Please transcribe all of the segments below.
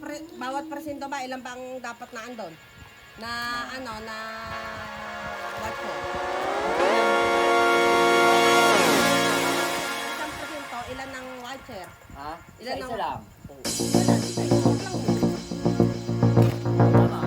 Bawat presinto ba, ilan bang dapat na andon? Na ano, na watcher? Isang presinto, ilan ng watcher? Ha? Ilan Isa ang- lang. Wala, isa lang yun. Tama.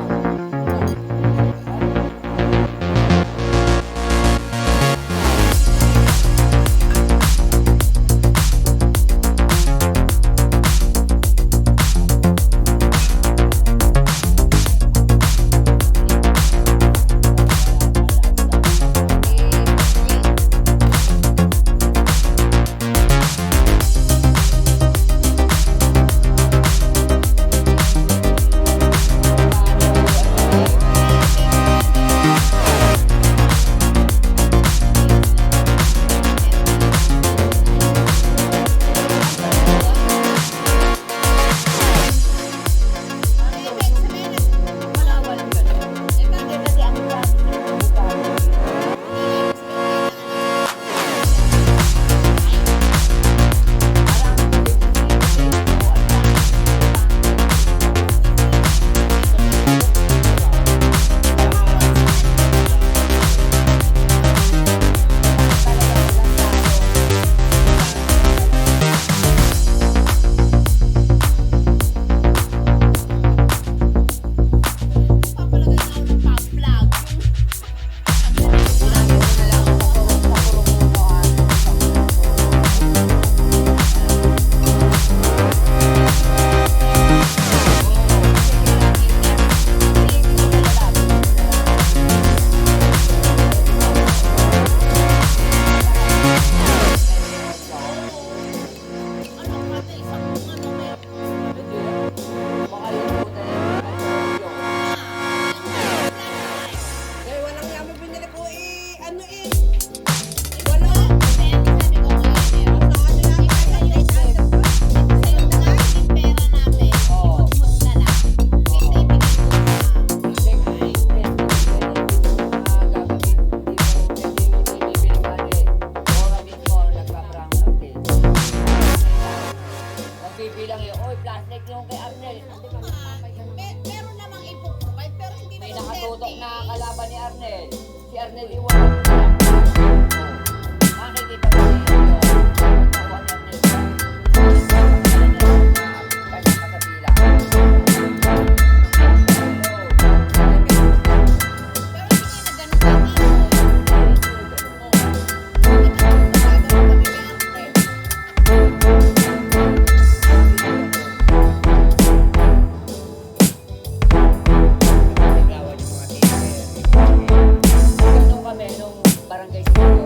Eh, walang yaman binili ko ano wala. Bilang yun, oy, plastic yung kay Arnel. Meron namang ipoprovide pero hindi May naman nakatutok na 30. kalaban ni Arnel. Si Arnel Iwan. Makikita mo niya yun. Nakuha ni Arnel. Kanya kasabila. Pero hindi na ganun Reklamo yung mga teacher. Nung kami, nung barangay siguro.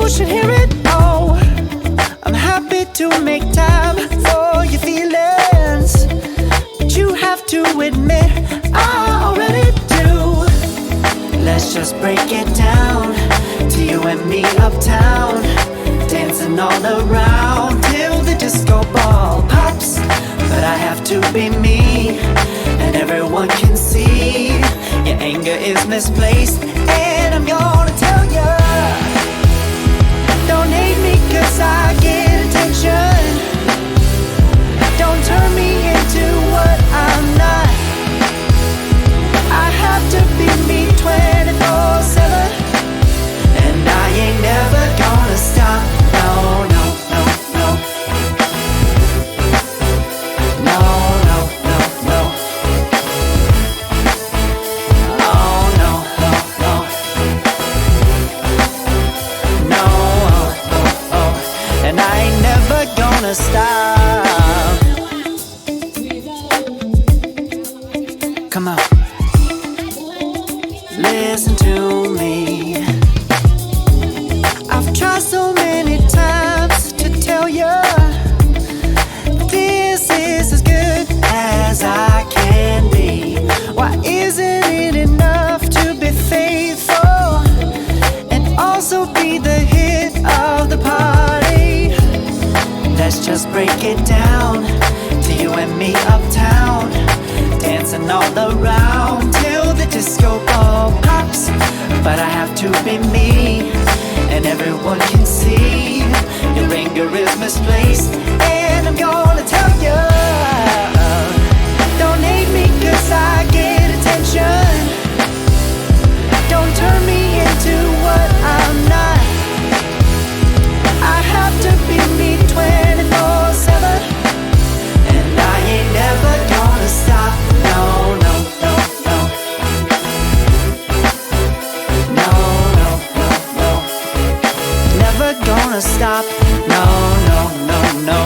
you should hear it. Oh, I'm happy to make time for your feelings, but you have to admit I already do. Let's just break it down to you and me uptown, dancing all around till the disco ball pops. But I have to be me, and everyone can see your anger is misplaced. And I'm gonna tell ya, don't hate me 'cause I get attention. Don't turn me into what I'm not. I have to be me 24/7, and I ain't never gonna stop. No, no, no, no. No, no, no, no. Oh, no, no, no. No, oh, oh, oh. And I ain't never gonna stop. Come on. Listen to me. I've tried so many times to tell you this is as good as I can be. Why isn't it enough to be faithful and also be the hit of the party? Let's just break it down to you and me uptown, dancing all around till the disco ball pops. But I have to be me, and everyone can see your anger is misplaced. And I'm gonna tell you, don't hate me 'cause I get attention. Don't turn me into what I'm not. I have to be me 24/7, and I ain't never gonna stop. No, no, no, no. No, no, no, no. Never gonna stop. No, no, no, no.